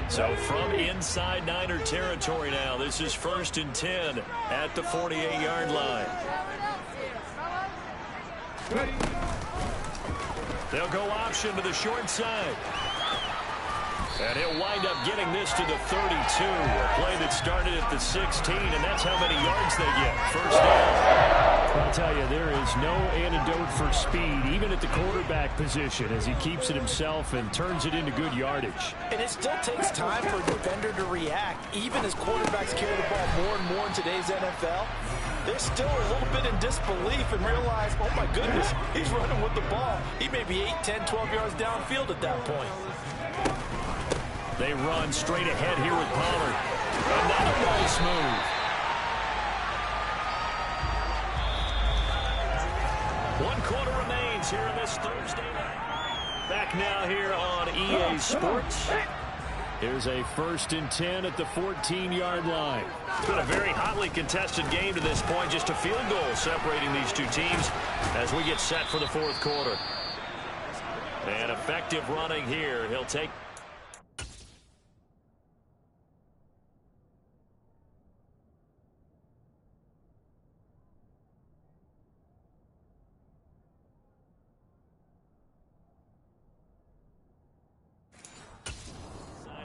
So from inside Niner territory now, this is 1st and 10 at the 48-yard line. They'll go option to the short side. And he'll wind up getting this to the 32. A play that started at the 16, and that's how many yards they get. First down. I'll tell you, there is no antidote for speed, even at the quarterback position, as he keeps it himself and turns it into good yardage. And it still takes time for a defender to react, even as quarterbacks carry the ball more and more in today's NFL. They're still a little bit in disbelief and realize, oh my goodness, he's running with the ball. He may be 8, 10, 12 yards downfield at that point. They run straight ahead here with Pollard. Another nice move. One quarter remains here on this Thursday night. Back now here on EA Sports. Here's a 1st and 10 at the 14-yard line. It's been a very hotly contested game to this point. Just a field goal separating these two teams as we get set for the 4th quarter. And effective running here. He'll take...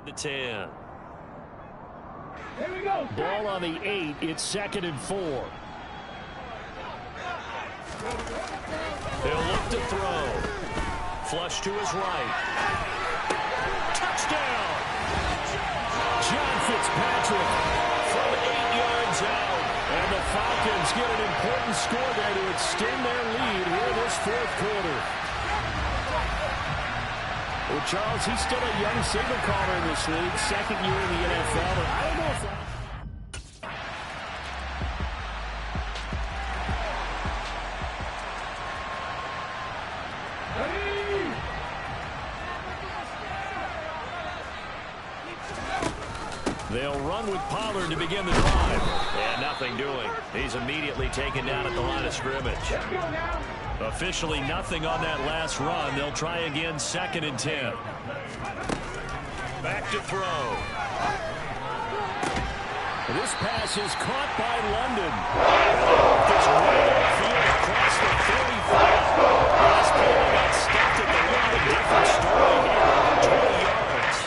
the 10. Here we go. Ball on the 8. It's 2nd and 4. He'll look to throw. Flush to his right. Touchdown! John Fitzpatrick from 8 yards out. And the Falcons get an important score there to extend their lead here in this 4th quarter. Well, Charles, he's still a young signal caller in this league, 2nd year in the NFL, but I don't know if They'll run with Pollard to begin the drive. And nothing doing. He's immediately taken down at the line of scrimmage. Officially nothing on that last run. They'll try again, 2nd and 10. Back to throw. this pass is caught by London. This right upfield across the 35. Last play got stuffed at the line. Different story here. 20 yards.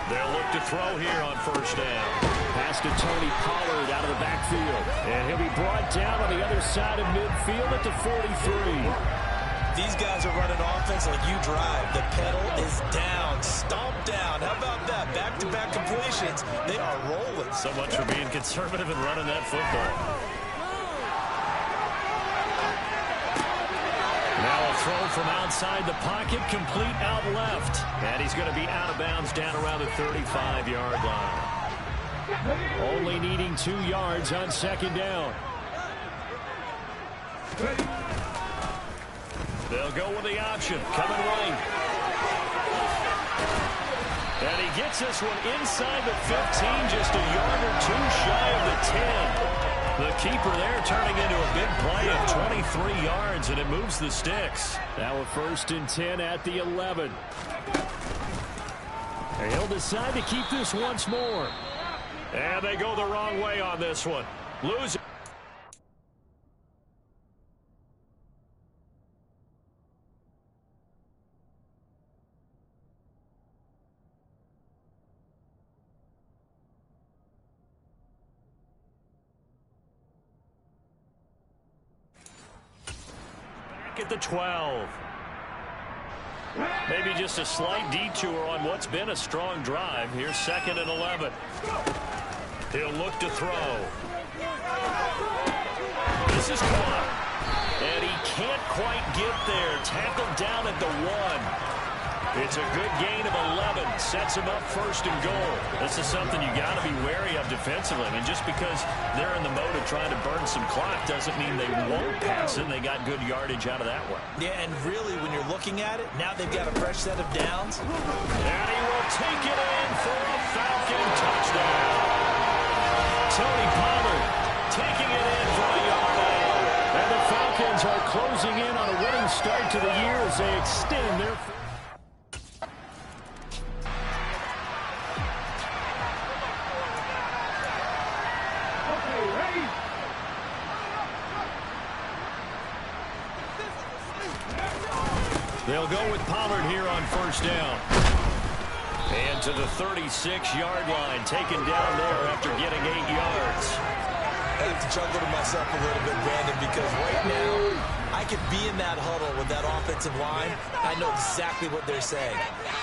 They'll look to throw here on 1st down. Pass to Tony Pollard out of the backfield. And he'll be brought down on the other side of midfield at the 43. These guys are running offense like you drive. The pedal is down, stomped down. How about that? Back-to-back completions. They are rolling. So much for being conservative and running that football. Now a throw from outside the pocket, complete out left. And he's going to be out of bounds down around the 35-yard line. Only needing 2 yards on 2nd down. They'll go with the option. Coming right. And he gets this one inside the 15, just a yard or 2 shy of the 10. The keeper there turning into a big play of 23 yards, and it moves the sticks. Now a 1st and 10 at the 11. And he'll decide to keep this once more. And they go the wrong way on this one. Lose it. Back at the 12. Maybe just a slight detour on what's been a strong drive. Here's 2nd and 11. He'll look to throw. This is caught. And he can't quite get there. Tackled down at the 1. It's a good gain of 11. Sets him up 1st and goal. This is something you got to be wary of defensively. I mean, just because they're in the mode of trying to burn some clock doesn't mean they won't pass it. They got good yardage out of that one. Yeah, and really, when you're looking at it, now they've got a fresh set of downs. And he will take it in for a Falcon touchdown. Tony Pollard taking it in for a yard out. And the Falcons are closing in on a winning start to the year as they extend their... They'll go with Pollard here on first down. And to the 36-yard line, taken down there after getting 8 yards. I have to chuckle to myself a little bit, Brandon, because right now I could be in that huddle with that offensive line. I know exactly what they're saying.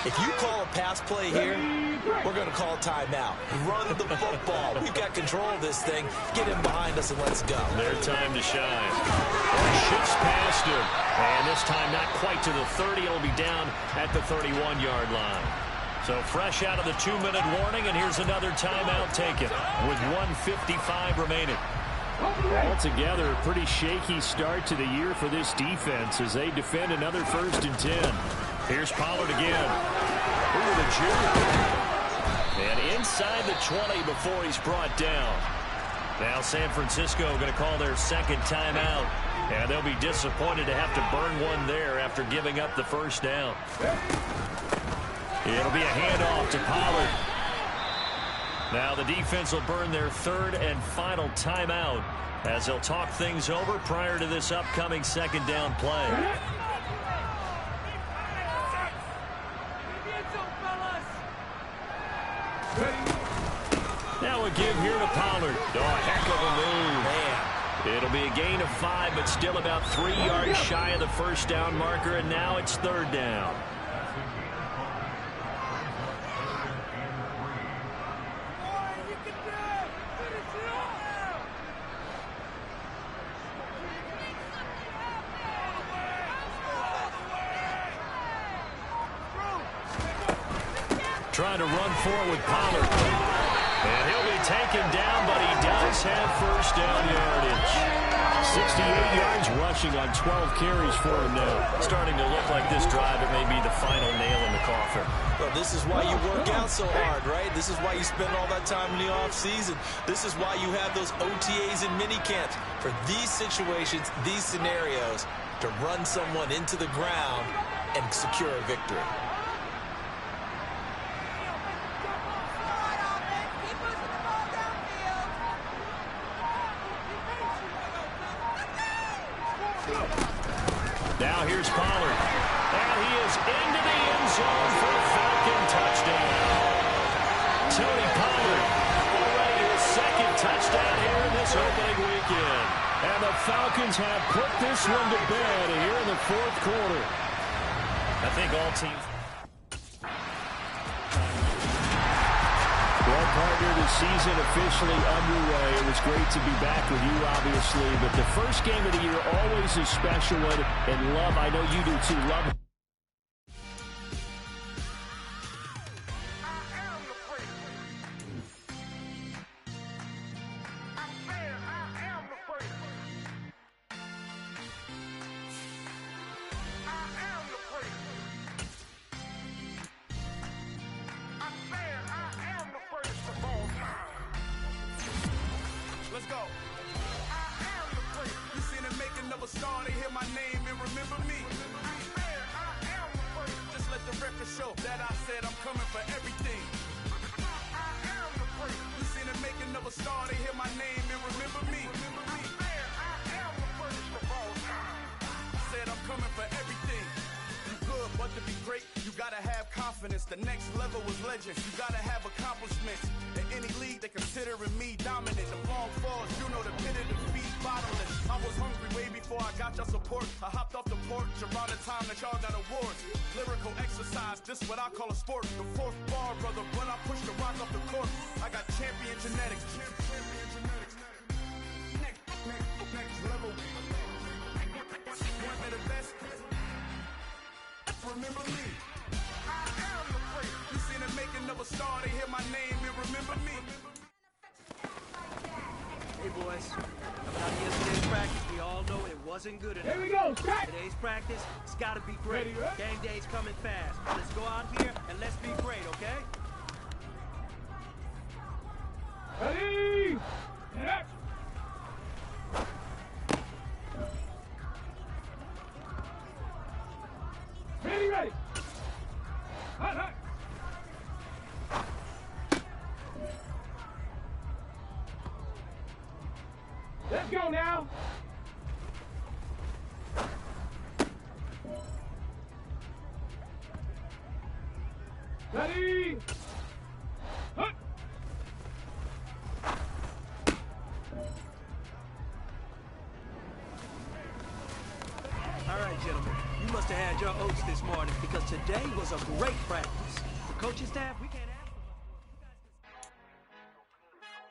If you call a pass play here, we're going to call timeout. Run the football. We've got control of this thing. Get him behind us and let's go. Their time to shine. Shifts past him. And this time not quite to the 30. It'll be down at the 31-yard line. So fresh out of the 2-minute warning, and here's another timeout taken with 1:55 remaining. Altogether, a pretty shaky start to the year for this defense as they defend another 1st and 10. Here's Pollard again. Ooh, the juke. And inside the 20 before he's brought down. Now San Francisco going to call their second timeout. And they'll be disappointed to have to burn one there after giving up the first down. It'll be a handoff to Pollard. Now the defense will burn their 3rd and final timeout as they'll talk things over prior to this upcoming 2nd down play. Now a give here to Pollard. Oh, heck of a move. Man. It'll be a gain of 5, but still about 3 yards shy of the first down marker, and now it's 3rd down. Trying to run forward with Pollard. And he'll be taken down, but he does have first down yardage. 68 yards rushing on 12 carries for him now. Starting to look like this drive, it may be the final nail in the coffin. Well, this is why you work out so hard, right? This is why you spend all that time in the offseason. This is why you have those OTAs and mini camps. For these situations, these scenarios, to run someone into the ground and secure a victory. Now here's Pollard. And he is into the end zone for a Falcon touchdown. Tony Pollard already his 2nd touchdown here in this opening weekend. And the Falcons have put this one to bed here in the 4th quarter. I think all teams... Well, partner, the season officially underway. It was great to be back with you, obviously, but the first game of the year always a special one, and love, I know you do too, love it. Let's go. I am the great. You seen the making of a star, they hear my name and remember me. I am the great. Just let the record show that I said I'm coming for everything. I am the great. You seen the making of a star, they hear my name and remember me. I am the greatest of all time. Said I'm coming for everything. You good, but to be great, you gotta have confidence. The next level was legends. You gotta have accomplishments. In any league, they considering me dominant. The long falls, you know the pit of defeat, bottomless. I was hungry way before I got your support. I hopped off the porch around the time that y'all got awards. Lyrical exercise, this what I call a sport. The 4th bar, brother, when I push the rock off the court. I got champion genetics. Next level. One of the best. Remember me. I am the great. You seen the making of a star, they hear my name and remember me. Hey boys, coming out of yesterday's practice, we all know it wasn't good enough. Here we go, strike! Today's practice, it's gotta be great. Ready, right? Game day's coming fast. Let's go out here and let's be great, okay? Ready! Yeah. Ready! Hot, hot! Let's go now! Ready? Hut. All right, gentlemen. You must have had your oats this morning because today was a great practice. The coaching staff, we can't ask for much more. You guys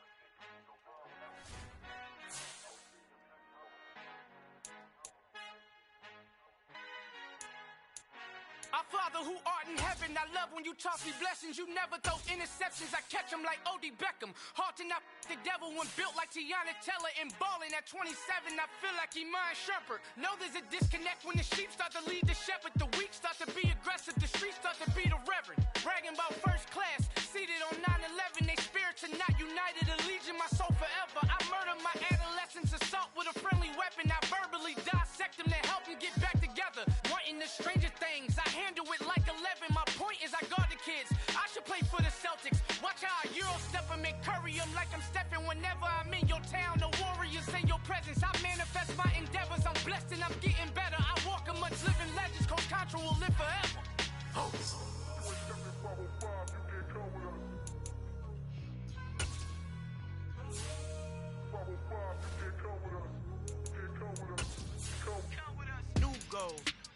Our Father who art in heaven, I love when you toss me blessings. You never throw interceptions, I catch them like O.D. Beckham. Hard to not the devil when built like Tiana Teller and balling at 27. I feel like Iman Shumpert. Know there's a disconnect when the sheep start to lead the shepherd. The weak start to be aggressive, the streets start to be the reverend. Bragging about first class, seated on 9/11. They spirits are not united, a legion, my soul forever. I murder my adolescence, assault with a friendly weapon. I verbally dissect them to help them get back together. Wanting the stranger things, I handle it like 11. My point is I guard the kids. I should play for the Celtics. Watch how I Euro step them and curry them like I'm stepping. Whenever I'm in your town, the Warriors in your presence. I manifest my endeavors. I'm blessed and I'm getting better. I walk amongst living legends. Coach Contra will live forever.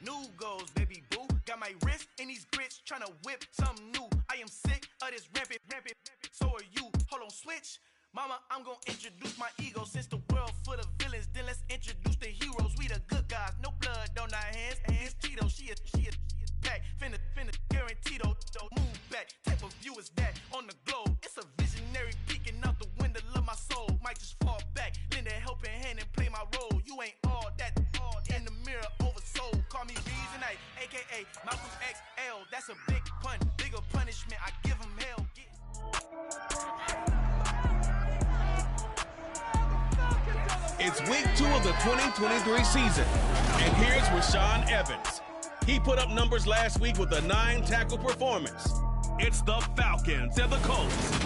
New goals, baby boo. Got my wrist in these grits, tryna whip something new. I am sick of this rampant. So are you. Hold on, switch. Mama, I'm gonna introduce my ego. Since the world full of villains, then let's introduce the heroes. We the good guys, no blood on our hands. Hands Cheeto, she a pack. Finna, guaranteed, don't move back. Type of view is that on the globe? It's a visionary peeking out the window of my soul. Might just fall back, lend a helping hand and play my role. You ain't all that in the mirror oversold. Call me Reasonite, aka Malcolm XL. That's a big pun, bigger punishment. I give him hell. It's week 2 of the 2023 season, and here's Rashaan Evans. He put up numbers last week with a 9-tackle performance. It's the Falcons and the Colts.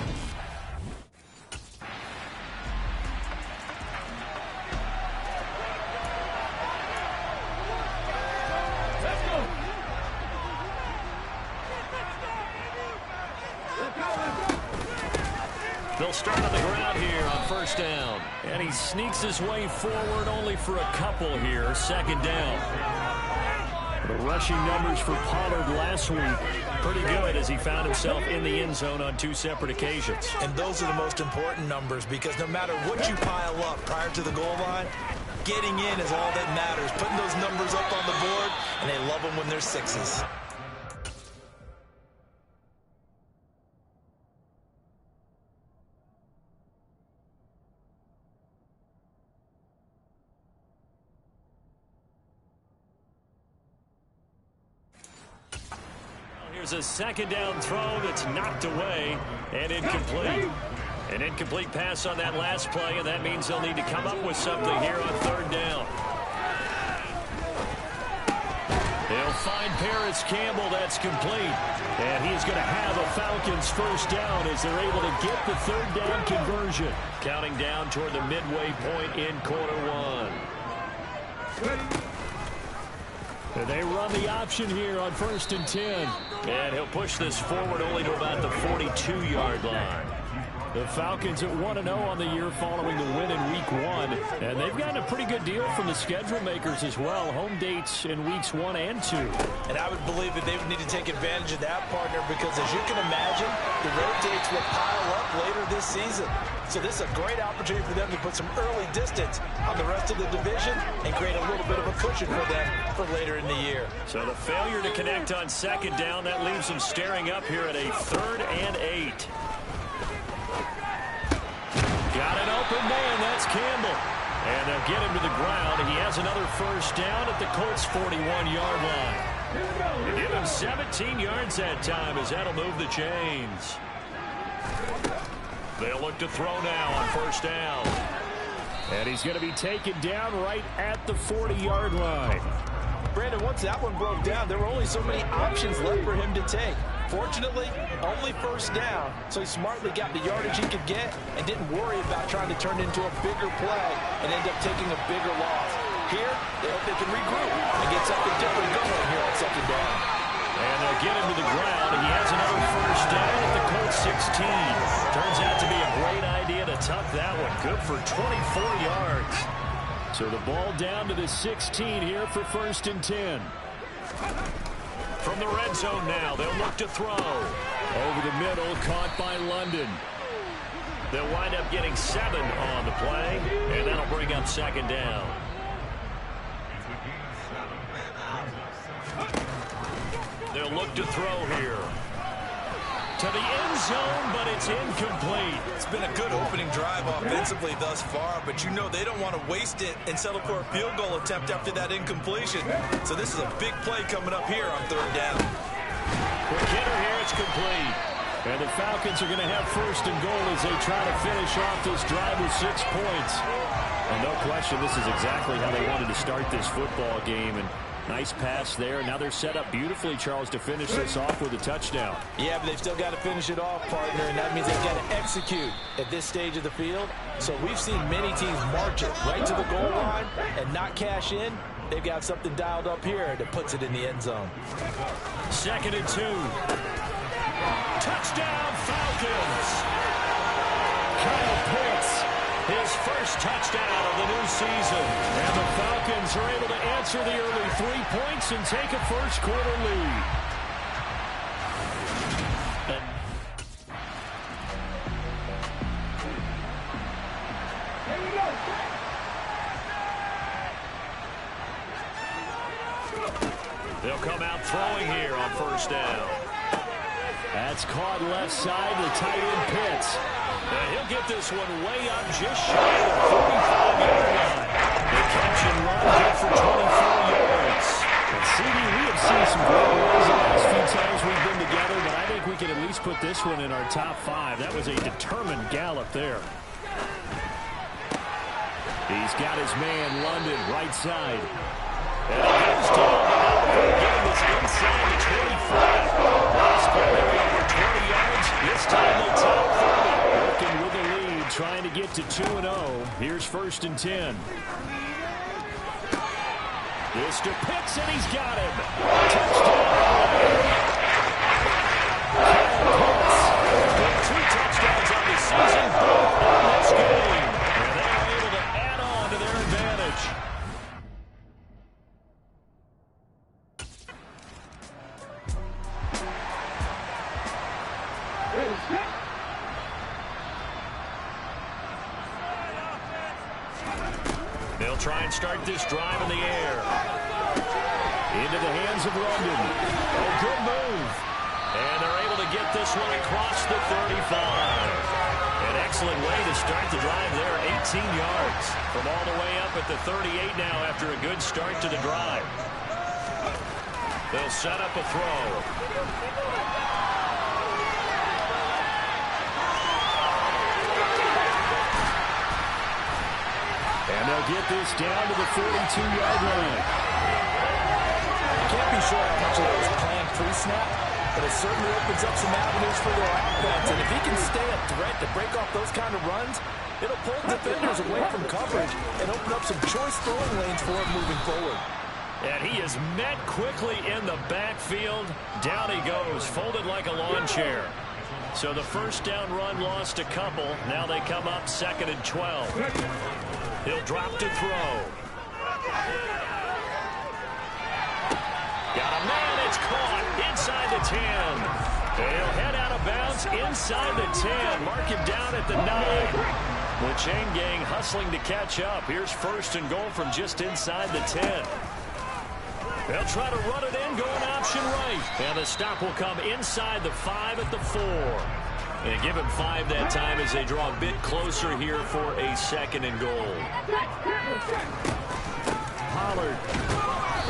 They'll start on the ground here on first down. And he sneaks his way forward only for a couple here. Second down. The rushing numbers for Pollard last week, pretty good as he found himself in the end zone on 2 separate occasions. And those are the most important numbers because no matter what you pile up prior to the goal line, getting in is all that matters. Putting those numbers up on the board, and they love them when they're 6s. Here's a second down throw that's knocked away and incomplete. An incomplete pass on that last play, and that means they'll need to come up with something here on third down. They'll find Paris Campbell. That's complete. And he's going to have a Falcons first down as they're able to get the third down conversion. Counting down toward the midway point in quarter 1. And they run the option here on 1st and 10. And he'll push this forward only to about the 42-yard line. The Falcons at 1-0 on the year following the win in week 1. And they've gotten a pretty good deal from the schedule makers as well. Home dates in weeks 1 and 2. And I would believe that they would need to take advantage of that, partner, because as you can imagine, the road dates will pile up later this season. So this is a great opportunity for them to put some early distance on the rest of the division and create a little bit of a cushion for them for later in the year. So the failure to connect on second down, that leaves them staring up here at a 3rd and 8. Got an open man, that's Campbell. And they'll get him to the ground. He has another first down at the Colts' 41-yard line. Give him 17 yards that time as that'll move the chains. They'll look to throw now on first down. And he's going to be taken down right at the 40-yard line. Brandon, once that one broke down, there were only so many options left for him to take. Fortunately, only first down, so he smartly got the yardage he could get and didn't worry about trying to turn into a bigger play and end up taking a bigger loss. Here, they hope they can regroup and get something different going here on second down. And they'll get him to the ground, and he has another Turns out to be a great idea to tuck that one. Good for 24 yards. So the ball down to the 16 here for 1st and 10. From the red zone now, they'll look to throw. Over the middle, caught by London. They'll wind up getting 7 on the play, and that'll bring up 2nd down. They'll look to throw here. To the end zone, but it's incomplete. It's been a good opening drive offensively thus far, but you know they don't want to waste it and settle for a field goal attempt after that incompletion. So this is a big play coming up here on 3rd down. Quick hitter here, it's complete. And the Falcons are going to have 1st and goal as they try to finish off this drive with 6 points. And no question, this is exactly how they wanted to start this football game. And nice pass there. Now they're set up beautifully, Charles, to finish this off with a touchdown. Yeah, but they've still got to finish it off, partner, and that means they've got to execute at this stage of the field. So we've seen many teams march it right to the goal line and not cash in. They've got something dialed up here that puts it in the end zone. 2nd and 2. Touchdown, Falcons! Kyle Pitts, his first touchdown of the new season. And the Falcons are able to answer the early 3 points and take a first-quarter lead. They'll come out throwing here on 1st down. That's caught left side, the tight end Pitts. And he'll get this one way up just shy of the 45-yard line. The catch and run good for 24 yards. And CD, we have seen some great runs the last few times we've been together, but I think we can at least put this one in our top 5. That was a determined gallop there. He's got his man, London, right side. And it goes down. Getting this inside the 25. Last play, over 20 yards. This time they top 30. Working with the lead, trying to get to 2-0. Here's 1st and 10. This to Pitts, and he's got him. Touchdown. Kyle Pitts with 2 touchdowns on the season, both in this game. And they are able to add on to their advantage. They'll try and start this drive in the air. Into the hands of London. A good move. And they're able to get this one across the 35. An excellent way to start the drive there, 18 yards. From all the way up at the 38 now after a good start to the drive. They'll set up a throw. And they'll get this down to the 42-yard line. I can't be sure how much of that was planned pre-snap, but it certainly opens up some avenues for their offense. And if he can stay a threat to break off those kind of runs, it'll pull defenders away from coverage and open up some choice throwing lanes for him moving forward. And he is met quickly in the backfield. Down he goes, folded like a lawn chair. So the 1st down run lost a couple. Now they come up 2nd and 12. He'll drop to throw. Got a man, it's caught inside the 10. He'll head out of bounds inside the 10. Mark him down at the 9. The chain gang hustling to catch up. Here's 1st and goal from just inside the 10. They'll try to run it in, going option right. And the stop will come inside the 5 at the 4. And give him 5 that time as they draw a bit closer here for a 2nd and goal. Pollard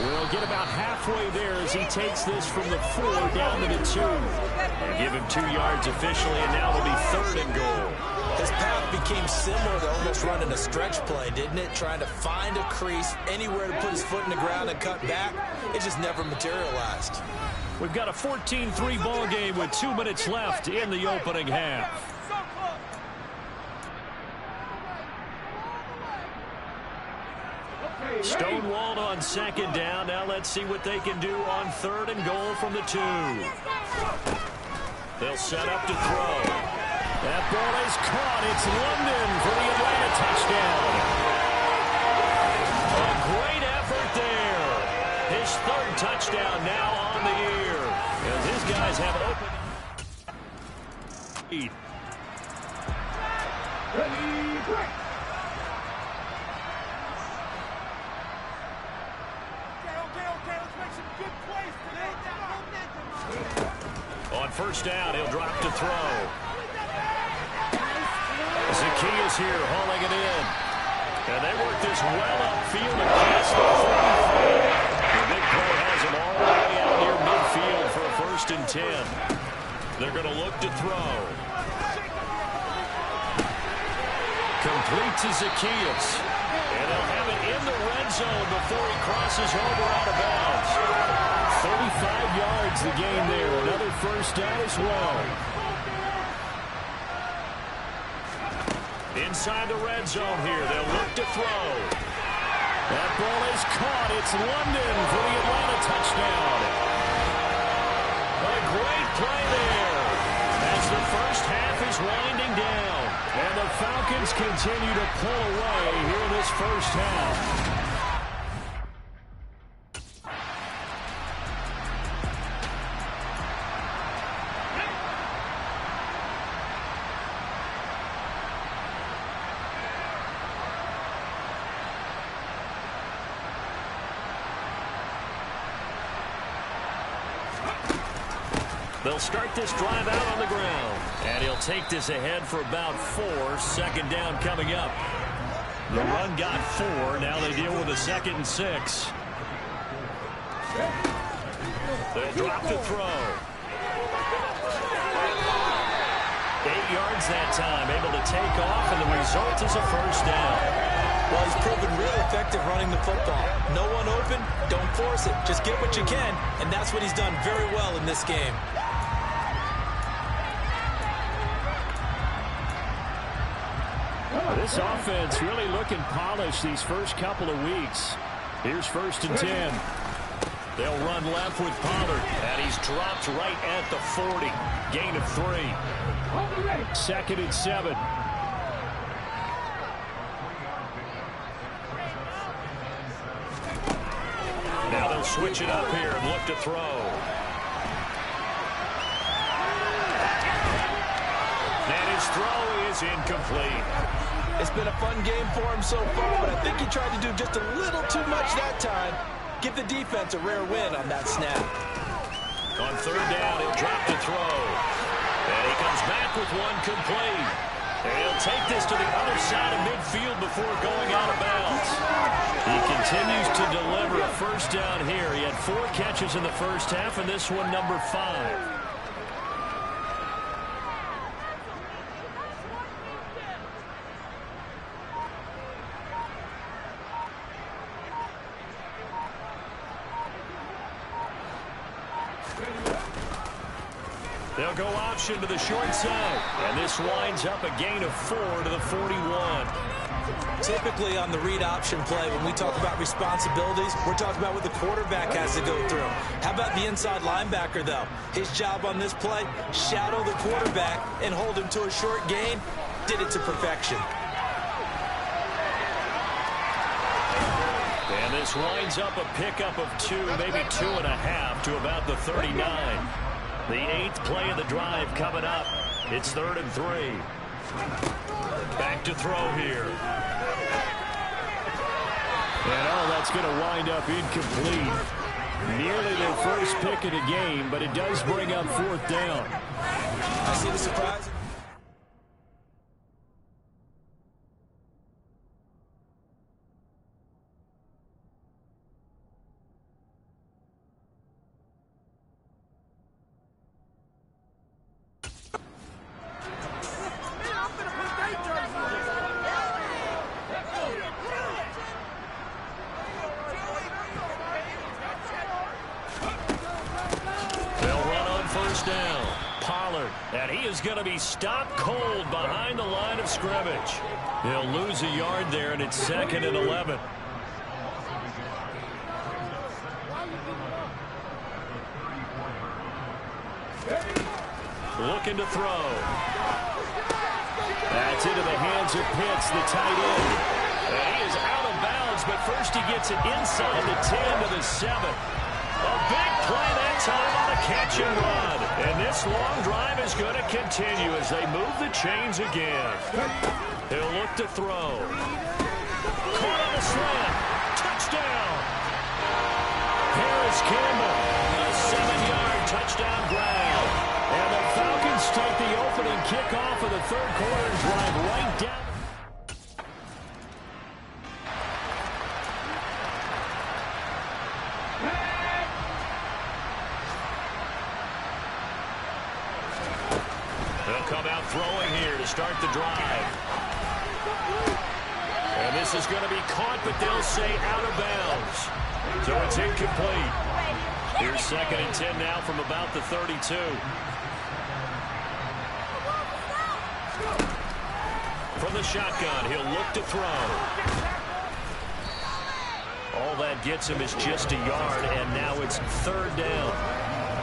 will get about halfway there as he takes this from the 4 down to the 2. And give him 2 yards officially, and now it'll be 3rd and goal. His path became similar to almost running a stretch play, didn't it? Trying to find a crease, anywhere to put his foot in the ground and cut back. It just never materialized. We've got a 14-3 ball game with 2 minutes left in the opening half. Stonewalled on 2nd down. Now let's see what they can do on 3rd and goal from the 2. They'll set up to throw. That ball is caught. It's London for the Atlanta touchdown. A great effort there. His third touchdown now on the year. As his guys have opened. Ready, break. Okay, let's make some good plays today. On first down, he'll drop to throw. Zacchaeus here hauling it in. And they work this well upfield and pass the 45. The big play has him all the way out near midfield for a 1st and 10. They're going to look to throw. Complete to Zacchaeus. And they'll have it in the red zone before he crosses over out of bounds. 35 yards the gain there. Another 1st down as well. Inside the red zone here. They'll look to throw. That ball is caught. It's London for the Atlanta touchdown. A great play there as the first half is winding down. And the Falcons continue to pull away here in this first half. They'll start this drive out on the ground. And he'll take this ahead for about 4. 2nd down coming up. The run got 4. Now they deal with a 2nd and 6. They'll drop to throw. 8 yards that time. Able to take off, and the result is a 1st down. Well, he's proven real effective running the football. No one open, don't force it. Just get what you can, and that's what he's done very well in this game. This offense really looking polished these first couple of weeks. Here's 1st and 10. They'll run left with Pollard, and he's dropped right at the 40. Gain of 3. 2nd and 7. Now they'll switch it up here and look to throw. And his throw is incomplete. It's been a fun game for him so far, but I think he tried to do just a little too much that time. Give the defense a rare win on that snap. On 3rd down, he'll drop to throw. And he comes back with one complete. And he'll take this to the other side of midfield before going out of bounds. He continues to deliver a 1st down here. He had 4 catches in the first half, and this one number 5. They'll go option to the short side. And this winds up a gain of 4 to the 41. Typically on the read option play, when we talk about responsibilities, we're talking about what the quarterback has to go through. How about the inside linebacker, though? His job on this play, shadow the quarterback and hold him to a short gain. Did it to perfection. And this winds up a pickup of 2, maybe 2.5 to about the 39. The 8th play of the drive coming up. It's 3rd and 3. Back to throw here. And that's going to wind up incomplete. Nearly their first pick of the game, but it does bring up 4th down. I see the surprise. Down. Pollard, and he is going to be stopped cold behind the line of scrimmage. He'll lose a yard there, and it's 2nd and 11. looking to throw. That's into the hands of Pitts, the tight end. And he is out of bounds, but first he gets it inside the 10 to the 7. A big play that time on the catch and run. And this long drive is going to continue as they move the chains again. He'll look to throw. Caught on the slant. Touchdown. Harris Campbell, a 7-yard touchdown grab. And the Falcons take the opening kickoff of the third quarter and drive right down. They'll come out throwing here to start the drive. And this is going to be caught, but they'll say out of bounds. So it's incomplete. Here's 2nd and 10 now from about the 32. From the shotgun, he'll look to throw. All that gets him is just a yard, and now it's 3rd down.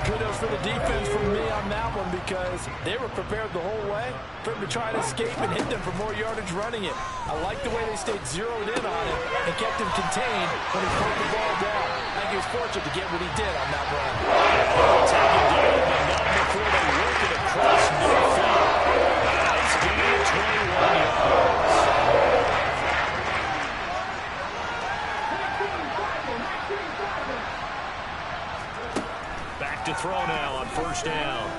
Kudos for the defense from me on that one because they were prepared the whole way for him to try and escape and hit them for more yardage running it. I like the way they stayed zeroed in on it and kept him contained when he pulled the ball down. I think he was fortunate to get what he did on that run. Taken down, but not before they work it across midfield. Nice gain of 21 yards. To throw now on 1st down.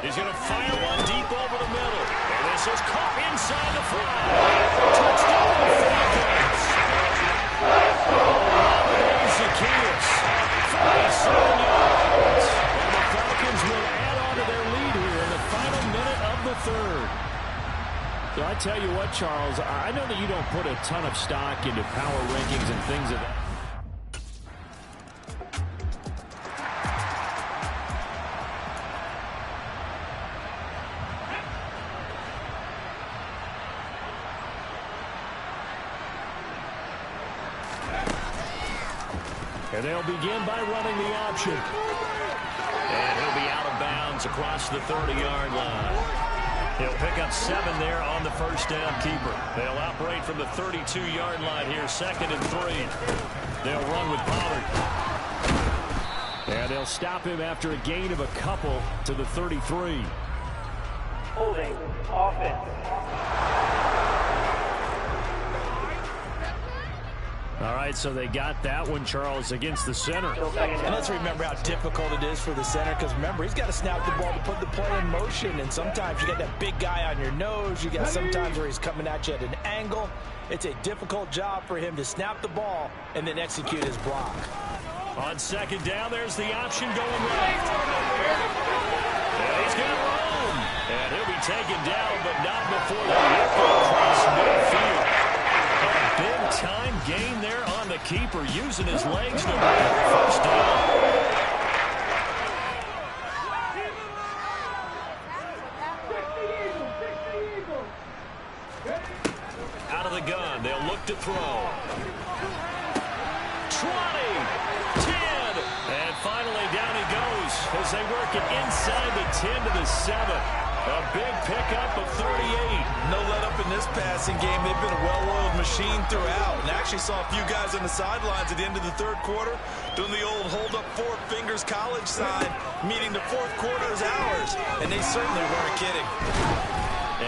He's going to fire one deep over the middle. And this is caught inside the 5. Touchdown Falcons. Zacchaeus, 47 yards. And the Falcons will add on to their lead here in the final minute of the 3rd. So I tell you what, Charles, I know that you don't put a ton of stock into power rankings and things of that. And they'll begin by running the option. And he'll be out of bounds across the 30-yard line. He'll pick up 7 there on the 1st down keeper. They'll operate from the 32-yard line here, 2nd and 3. They'll run with Pollard. And they'll stop him after a gain of a couple to the 33. Holding offense. All right, so they got that one, Charles, against the center. And let's remember how difficult it is for the center because, remember, he's got to snap the ball to put the play in motion. And sometimes you got that big guy on your nose. You got sometimes where he's coming at you at an angle. It's a difficult job for him to snap the ball and then execute his block. On 2nd down, there's the option going left. And he's got room. And he'll be taken down, but not before the rip across midfield. Big-time gain there on the keeper, using his legs to make 1st down. Out of the gun, they'll look to throw. 20, 10, and finally down he goes as they work it inside the 10 to the 7. A big pickup of 38. No let up in this passing game. They've been a well-oiled machine throughout. And actually saw a few guys on the sidelines at the end of the 3rd quarter doing the old hold up 4 fingers college sign, meaning the 4th quarter is ours. And they certainly weren't kidding.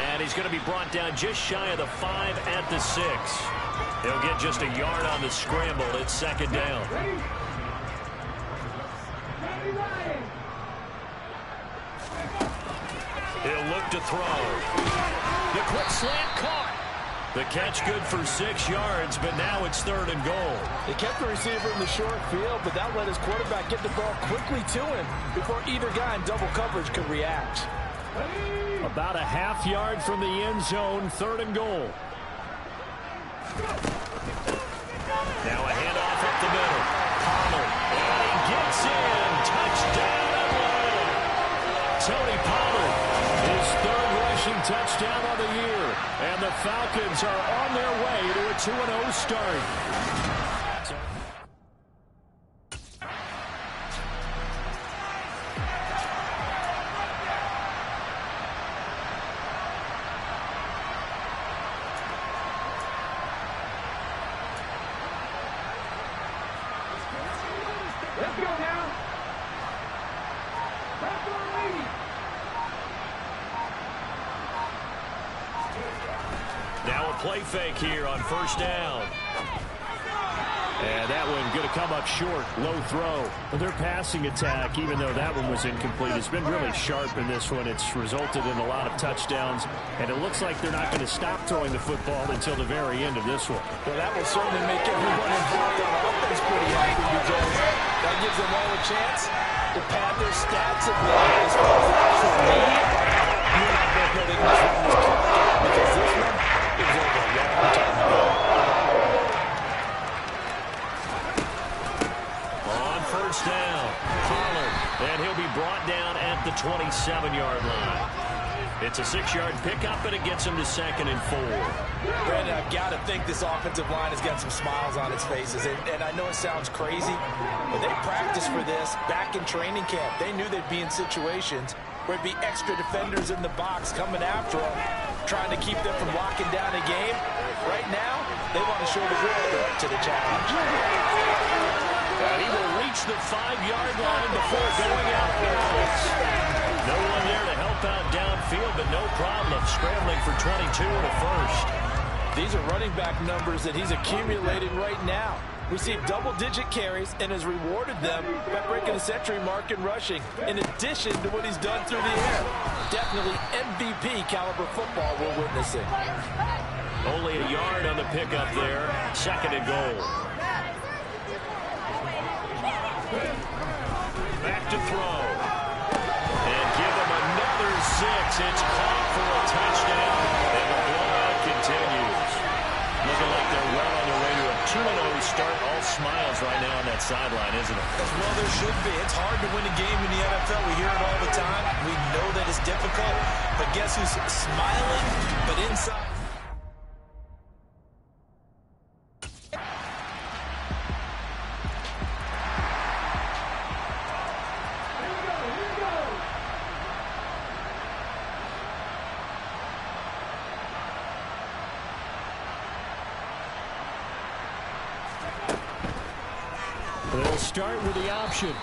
And he's going to be brought down just shy of the 5 at the 6. He'll get just a yard on the scramble. It's 2nd down. He'll look to throw. The quick slant caught. The catch good for 6 yards, but now it's 3rd and goal. They kept the receiver in the short field, but that let his quarterback get the ball quickly to him before either guy in double coverage could react. About a half yard from the end zone, 3rd and goal. Now a handoff up the middle. Pollard, and he gets in. Touchdown Atlanta. Tony Pollard, his 3rd rushing touchdown of the year. And the Falcons are on their way to a 2-0 start. Now a play fake here on first down. And that one going to come up short. Low throw. But their passing attack, even though that one was incomplete, has been really sharp in this one. It's resulted in a lot of touchdowns. And it looks like they're not going to stop throwing the football until the very end of this one. Well, that will certainly make everyone involved on offense pretty happy because that gives them all a chance to pad their stats a bit as far as the actual need. You and I both know they must run this clock out because this one is over a long time ago. First down, Pollard, and he'll be brought down at the 27-yard line. It's a 6-yard pickup, and it gets him to 2nd and 4. Brandon, I've got to think this offensive line has got some smiles on its faces, and I know it sounds crazy, but they practiced for this back in training camp. They knew they'd be in situations where it'd be extra defenders in the box coming after them, trying to keep them from locking down a game. Right now, they want to show the world they're up to the challenge. And he will reach the 5-yard line before going out of bounds. No one there to help out downfield, but no problem scrambling for 22 and a first. These are running back numbers that he's accumulated right now. Received double-digit carries and has rewarded them by breaking the century mark in rushing, in addition to what he's done through the air. Definitely MVP caliber football we're witnessing. Only a yard on the pickup there. 2nd and goal. Back to throw. And give him another 6. It's caught for a touchdown. And the blowout continues. Looking like they're well on their way to a 2-0 start. All smiles right now on that sideline, isn't it? Well, there should be. It's hard to win a game in the NFL. We hear it all the time. We know that it's difficult. But guess who's smiling, but inside? They'll start with the option.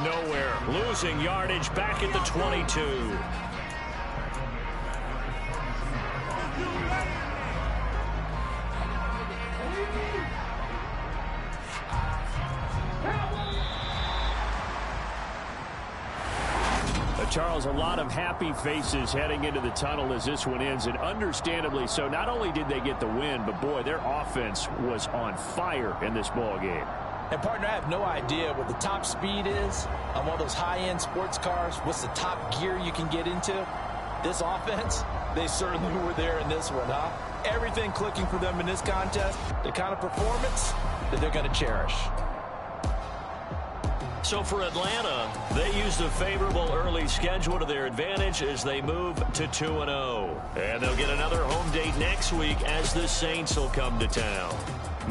Nowhere. Losing yardage back at the 22. Charles, a lot of happy faces heading into the tunnel as this one ends, and understandably so. Not only did they get the win, but boy, their offense was on fire in this ball game. And, partner, I have no idea what the top speed is on one of those high-end sports cars. What's the top gear you can get into? This offense, they certainly were there in this one, huh? Everything clicking for them in this contest, the kind of performance that they're going to cherish. So for Atlanta, they used a favorable early schedule to their advantage as they move to 2-0. And they'll get another home date next week as the Saints will come to town.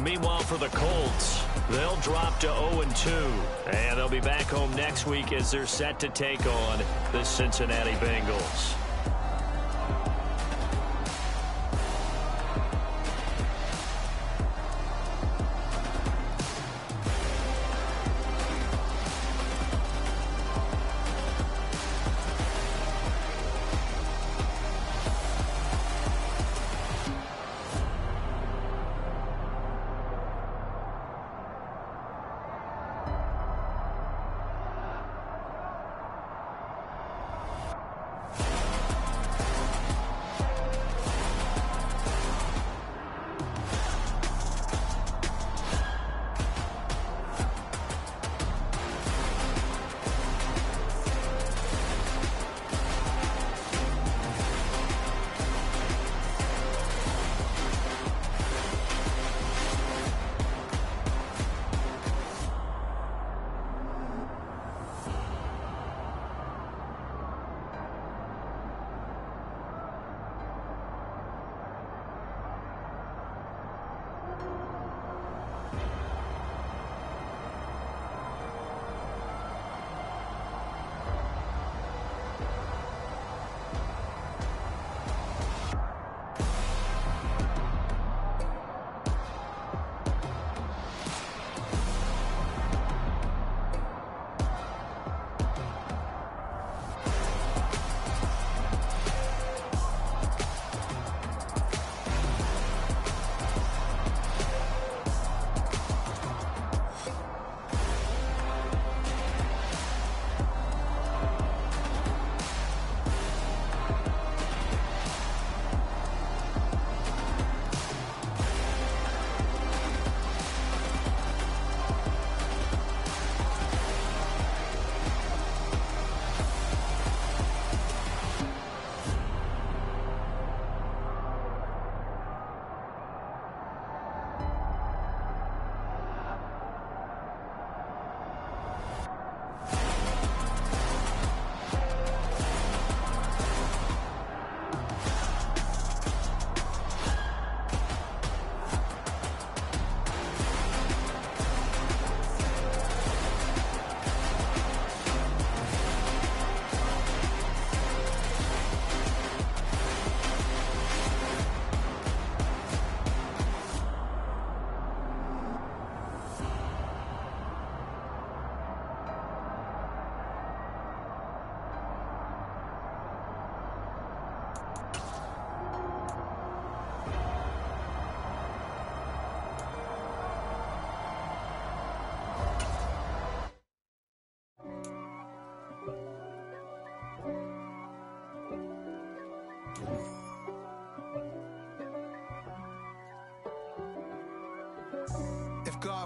Meanwhile, for the Colts, they'll drop to 0-2. And they'll be back home next week as they're set to take on the Cincinnati Bengals.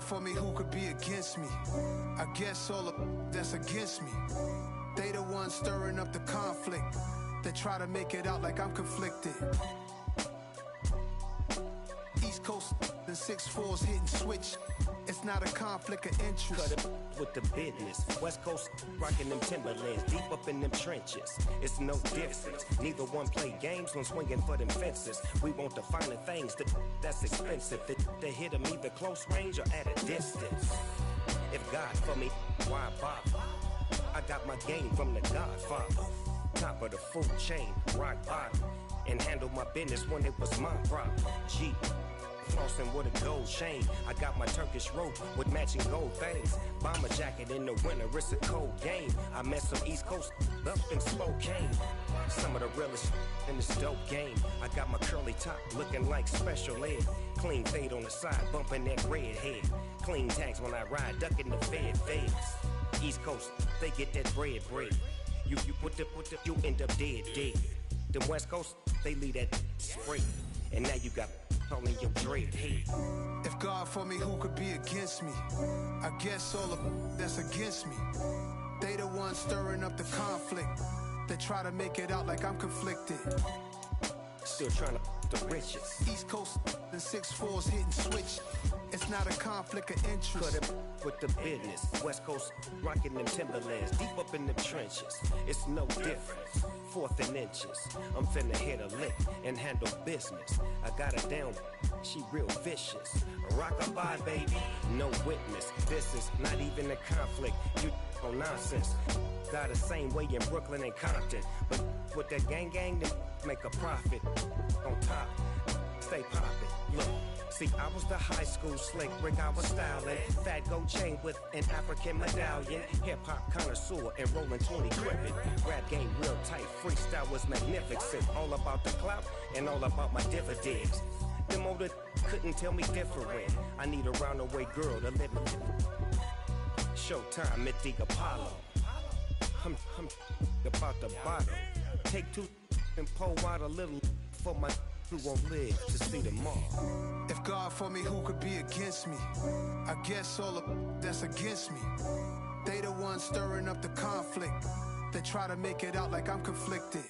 for me, who could be against me? I guess all of that's against me. They the ones stirring up the conflict. They try to make it out like I'm conflicted. East Coast, the 6'4s hitting switch. It's not a conflict of interest. Cut it with the business. West Coast rocking them Timberlands, deep up in them trenches. It's no difference. Neither one play games when swinging for them fences. We want the finer things that's expensive. They hit them either close range or at a distance. If God for me, why bother? I got my game from the Godfather. Top of the food chain, rock bottom. And handle my business when it was my problem. G. Flossing with a gold chain. I got my Turkish rope with matching gold things. Bomber jacket in the winter, it's a cold game. I met some East Coast up in Spokane. Some of the realest in this dope game. I got my curly top looking like special ed. Clean fade on the side, bumping that red head. Clean tags when I ride, ducking the feds. East Coast, they get that bread. You you end up dead. Them West Coast, they leave that spray. And now you got only your dread head. If God for me, who could be against me? I guess all of that's against me. They the ones stirring up the conflict. They try to make it out like I'm conflicted. Still trying to the riches. East Coast, the 6'4s hitting switch. It's not a conflict of interest. Cut it with the business. West Coast rocking them Timberlands, deep up in the trenches. It's no difference. 4th and inches. I'm finna hit a lick and handle business. I got her down, she real vicious. Rock-a-bye, baby, no witness. This is not even a conflict. You on nonsense. Got the same way in Brooklyn and Compton. But with that gang, they make a profit. On top, stay poppin'. Look. See, I was the high school slick Rick, I was styling. Fat gold chain with an African medallion. Hip-hop connoisseur and rolling 20 gripping. Rap game real tight, freestyle was magnificent. All about the clout and all about my dividends. Them older couldn't tell me different. I need a roundaway girl to live with. Showtime at the Apollo. I'm about the bottom. Take 2 and pull out a little for my who won't live to see tomorrow. If God for me, who could be against me? I guess all of that's against me. They the ones stirring up the conflict. They try to make it out like I'm conflicted.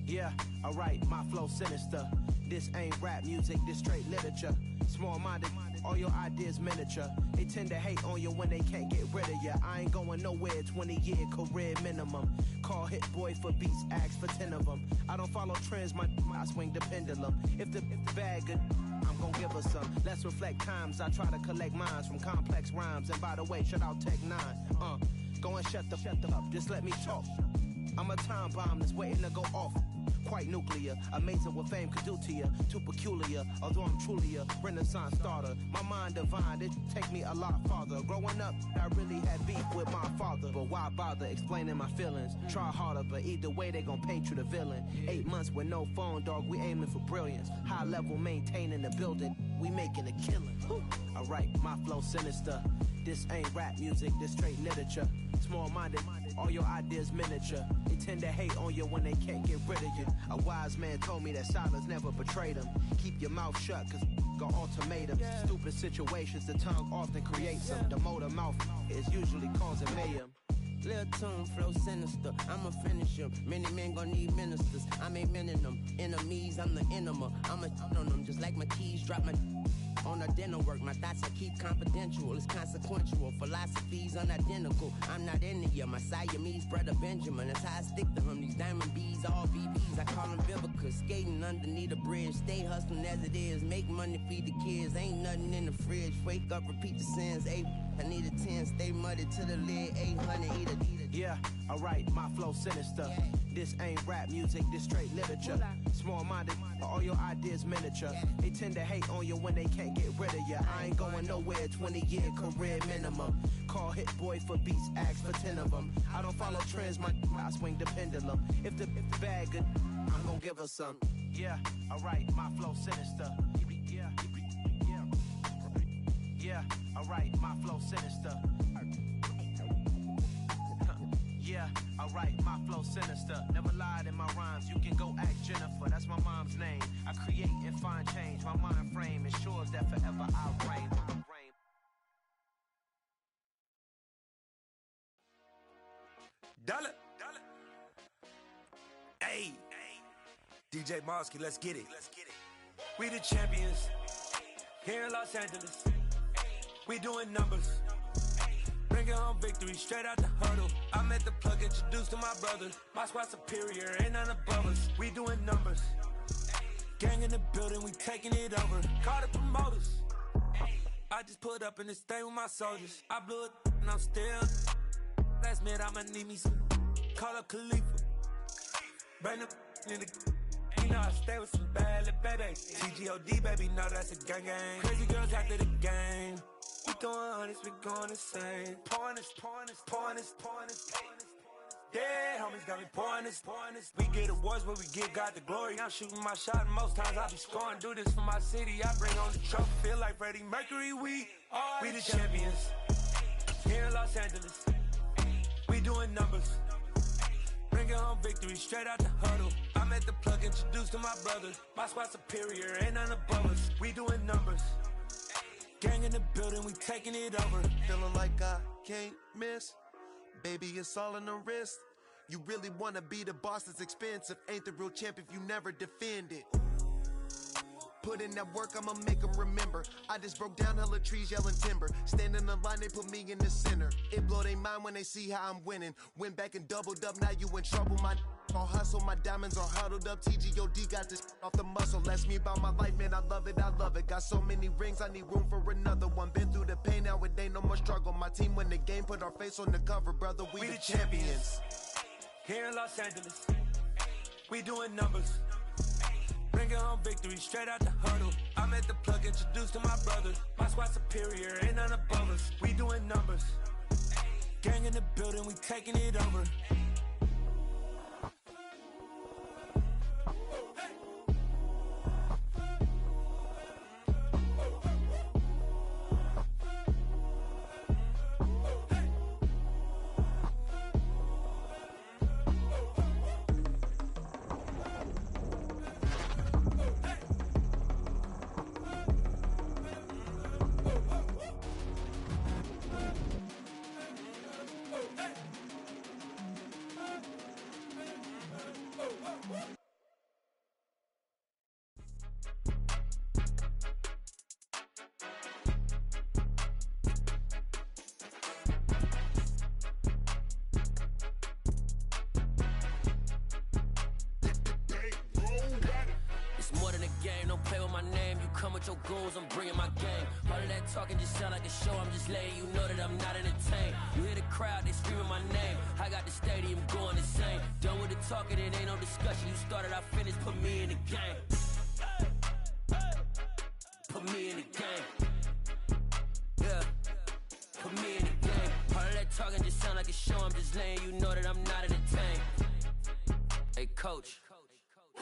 Yeah, alright, my flow sinister. This ain't rap music, this straight literature. Small-minded, all your ideas miniature. They tend to hate on you when they can't get rid of you. I ain't going nowhere, 20-year career minimum. Call Hit Boy for beats, ask for 10 of them. I don't follow trends, I swing the pendulum. If the bag good, I'm gon' give her some. Let's reflect times, I try to collect minds from complex rhymes. And by the way, shout out Tech 9. Go and shut the up, just let me talk. I'm a time bomb that's waiting to go off. Quite nuclear, amazing what fame could do to you. Too peculiar, although I'm truly a renaissance starter. My mind divine, it take me a lot farther. Growing up, I really had beef with my father. But why bother explaining my feelings? Try harder, but either way they gon' paint you the villain. 8 months with no phone, dog, we aiming for brilliance. High level, maintaining the building, we making a killing. Alright, my flow sinister. This ain't rap music, this straight literature. Small-minded, all your ideas miniature. They tend to hate on you when they can't get rid of you. A wise man told me that silence never betrayed him. Keep your mouth shut, cause got ultimatums. Stupid situations, the tongue often creates them. The motor mouth is usually causing mayhem. Lil' tune, flow sinister, I'ma finish him. Many men gon' need ministers, I'm aiming them. Enemies, I'm the enema, I'ma on them. Just like my keys, drop my on a dental work. My thoughts I keep confidential, it's consequential. Philosophies unidentical, I'm not into you. My Siamese brother Benjamin, that's how I stick to him. These diamond bees, all BBs, I call them Vivica. Skating underneath a bridge, stay hustling as it is. Make money, feed the kids, ain't nothing in the fridge. Wake up, repeat the sins, I need a 10, stay muddy to the lid, 800, eat a. Yeah, alright, my flow sinister. This ain't rap music, this straight literature. Small-minded, all your ideas miniature. They tend to hate on you when they can't get rid of you. I ain't going nowhere, 20-year career minimum. Call Hit Boy for beats, ask for 10 of them. I don't follow trends, I swing the pendulum. If the bag good, I'm gon' give her some. Yeah, alright, my flow sinister. Yeah, alright, my flow sinister. Yeah, alright, my flow sinister. Never lied in my rhymes, you can go ask Jennifer, that's my mom's name. I create and find change, my mind Dollar. Hey, DJ Mosky, let's get it. We the champions here in Los Angeles. We doing numbers. Bringing home victory straight out the huddle. I'm at the plug, introduced to my brothers. My squad superior, ain't none above us. We doing numbers. Gang in the building, we taking it over. Call the promoters. I just put up in this thing with my soldiers. I blew it and I'm still. Last minute I'ma need me some. Call up Khalifa. Bring them in the. You know I stay with some bad little baby. TGOD baby, know that's a gang gang. Crazy girls after the game. We throwing hundreds, we going insane. Pouring this. Yeah, homies got me pouring this. We get awards, but we give God the glory. I'm shooting my shot, and most times I be scoring. Do this for my city, I bring on the trophy. Feel like Freddie Mercury, we the champions. Here in Los Angeles, we doing numbers. Bringing home victory straight out the huddle. I'm at the plug, introduced to my brothers. My squad superior, ain't none above us. We doing numbers. Gang in the building, we taking it over. Feeling like I can't miss. Baby, it's all in the wrist. You really wanna be the boss, it's expensive. Ain't the real champ if you never defend it. Put in that work, I'ma make them remember. I just broke down hella trees, yelling timber. Stand in the line, they put me in the center. It blow their mind when they see how I'm winning. Went back and doubled up, now you in trouble. My all hustle, my diamonds are huddled up. TGOD got this off the muscle. That's me about my life, man, I love it. Got so many rings, I need room for another one. Been through the pain, now it ain't no more struggle. My team win the game, put our face on the cover, brother. We the champions. Here in Los Angeles, we doing numbers. Bringing home victory straight out the huddle. I'm at the plug, introduced to my brothers. My squad superior, ain't none above us. We doing numbers. Gang in the building, we taking it over. Your goals, I'm bringing my game. All of that talking just sound like a show. I'm just letting you know that I'm not entertained. You hear the crowd, they screaming my name. I got the stadium going insane. Done with the talking, it ain't no discussion. You started, I finished, put me in the game. Put me in the game. Yeah, put me in the game. All of that talking just sound like a show. I'm just letting you know that I'm not entertained. Hey, coach.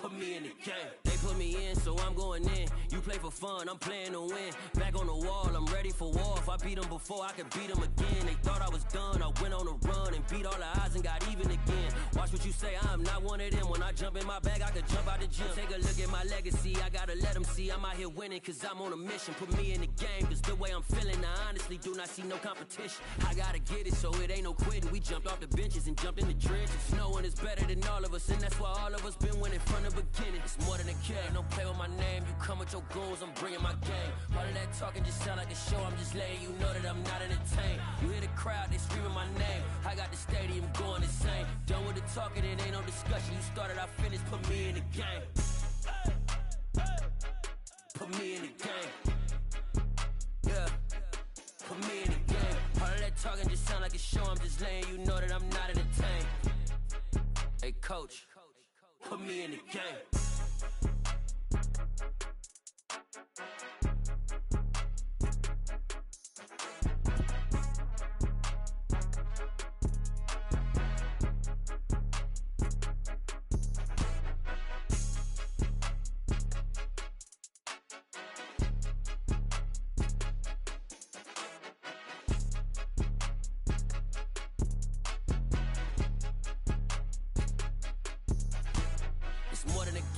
Put me in the game. They put me in, so I'm going in. You play for fun, I'm playing to win. Back on the wall, I'm ready for war. If I beat them before, I could beat them again. They thought I was done, I went on a run and beat all the odds and got even again. Watch what you say, I'm not one of them. When I jump in my bag, I could jump out the gym. Take a look at my legacy, I gotta let them see I'm out here winning, cause I'm on a mission. Put me in the game, cause the way I'm feeling, I honestly do not see no competition. I gotta get it, so it ain't no quitting. We jumped off the benches and jumped in the trenches. No one is better than all of us, and that's why all of us been winning from the beginning. It's more than a kid, don't play with my name. You come with your goons, I'm bringing my game. All of that talking just sound like a show. I'm just letting you know that I'm not entertained. You hear the crowd, they screaming my name. I got the stadium going insane. Done with the talking, it ain't no discussion. You started, I finished, put me in the game. Put me in the game. Yeah, put me in the game. All of that talking just sound like a show. I'm just letting you know that I'm not entertained. Hey, coach. Put me in the game.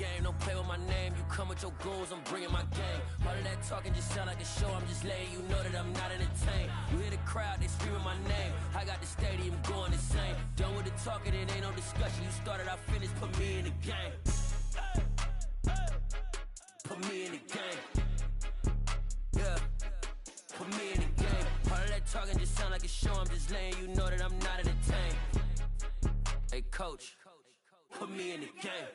game. Don't play with my name. You come with your goons, I'm bringing my game. All of that talking just sound like a show. I'm just letting you know that I'm not entertained. You hear the crowd, they screaming my name. I got the stadium going insane. Done with the talking, it ain't no discussion. You started, I finished, put me in the game. Put me in the game. Yeah. Put me in the game. All of that talking just sound like a show. I'm just letting you know that I'm not entertained. Hey, coach, put me in the game.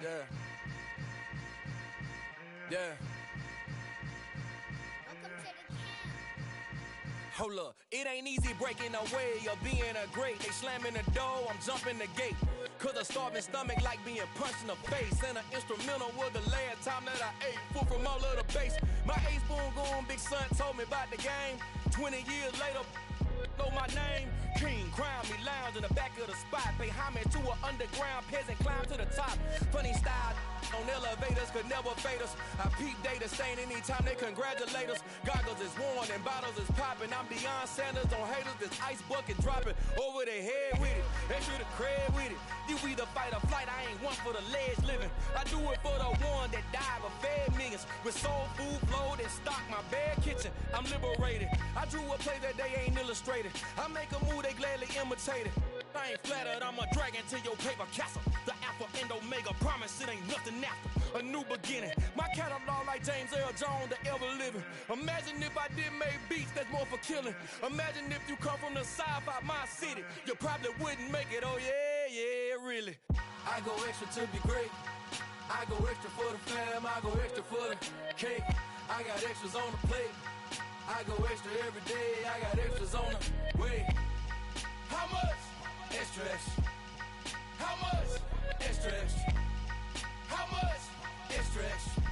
Yeah. Yeah. Hold up, it ain't easy breaking away or being a great. They slamming the door, I'm jumping the gate. Cause a starving stomach like being punched in the face. And an instrumental was the last time that I ate. Food from all of the base. My ace boom goon, big son told me about the game. 20 years later, know my name. King, crown me, lounge in the back of the spot. Pay homage to an underground peasant, climb to the top. Funny style on elevators could never fade us. I peep data stain anytime they congratulate us. Goggles is worn and bottles is popping. I'm beyond Sanders on haters, this ice bucket dropping over their head with it. They should have cred with it. You either fight or flight, I ain't one for the ledge living. I do it for the one that died but fed millions. With soul food flowed and stocked my bare kitchen. I'm liberated. I drew a play that they ain't illustrated. I make a move, they gladly imitate it. I ain't flattered, I'm a dragon to your paper castle. The Alpha and Omega promise it ain't nothing after. A new beginning. My catalog like James Earl Jones, the ever living. Imagine if I did make beats that's more for killing. Imagine if you come from the south out my city. You probably wouldn't make it, oh yeah, really. I go extra to be great. I go extra for the fam, I go extra for the cake. I got extras on the plate. I go extra every day, I got extras on the way. How much? Extra, extra. How much? Extra, extra. How much? Extra, extra.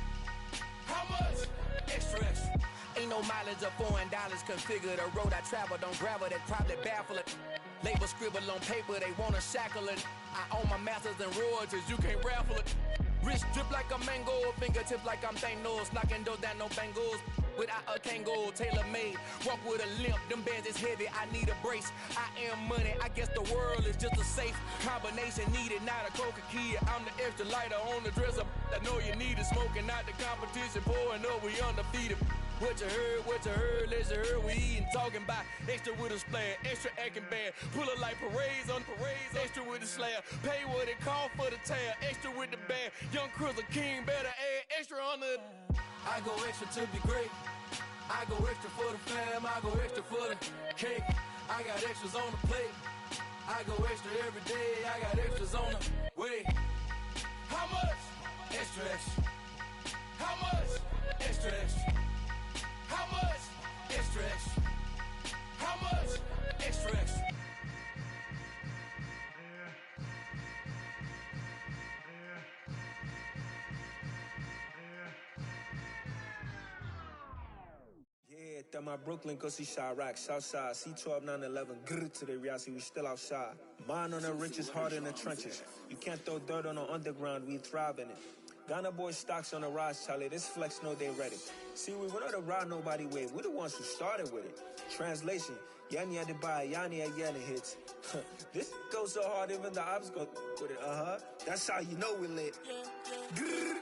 How much? Extra, extra. Ain't no mileage of $4 configure the road I travel. Don't gravel, that probably baffle it. Label scribble on paper, they wanna shackle it. I own my masters and royalties, you can't raffle it. Wrist drip like a mango, fingertips like I'm Thanos. Knocking those down, no bangles. Without a Kango, tailor-made. Walk with a limp, them bands is heavy, I need a brace. I am money, I guess the world is just a safe combination needed, not a coca key. I'm the extra lighter on the dresser. I know you need it, smoking out the competition, pouring up, we undefeated. What you heard, let's heard, we eating, talking about extra with a splash, extra acting bad. Pull it like parades on parades, extra with the slab. Pay what it cost for the tab, extra with the bag. Young Cruiser King, better add extra on the. I go extra to be great. I go extra for the fam, I go extra for the cake. I got extras on the plate. I go extra every day, I got extras on the way. How much? Extra, extra. How much? Extra, extra. How much? Extra, extra. How much? Extra, extra. Yeah, throw my Brooklyn, go see Chirac, Southside, C12, 911, grrr to the reality, we still outside. Mine on the richest, heart in the trenches. You can't throw dirt on the underground, we thrive in it. Ghana boys stocks on the rise, Charlie. This flex know they ready. See, we're not the ride nobody with. We're the ones who started with it. Translation: Yanni had to buy, Yanni had Yanni hits. This goes so hard, even the ops go with it. That's how you know we lit. Grrr.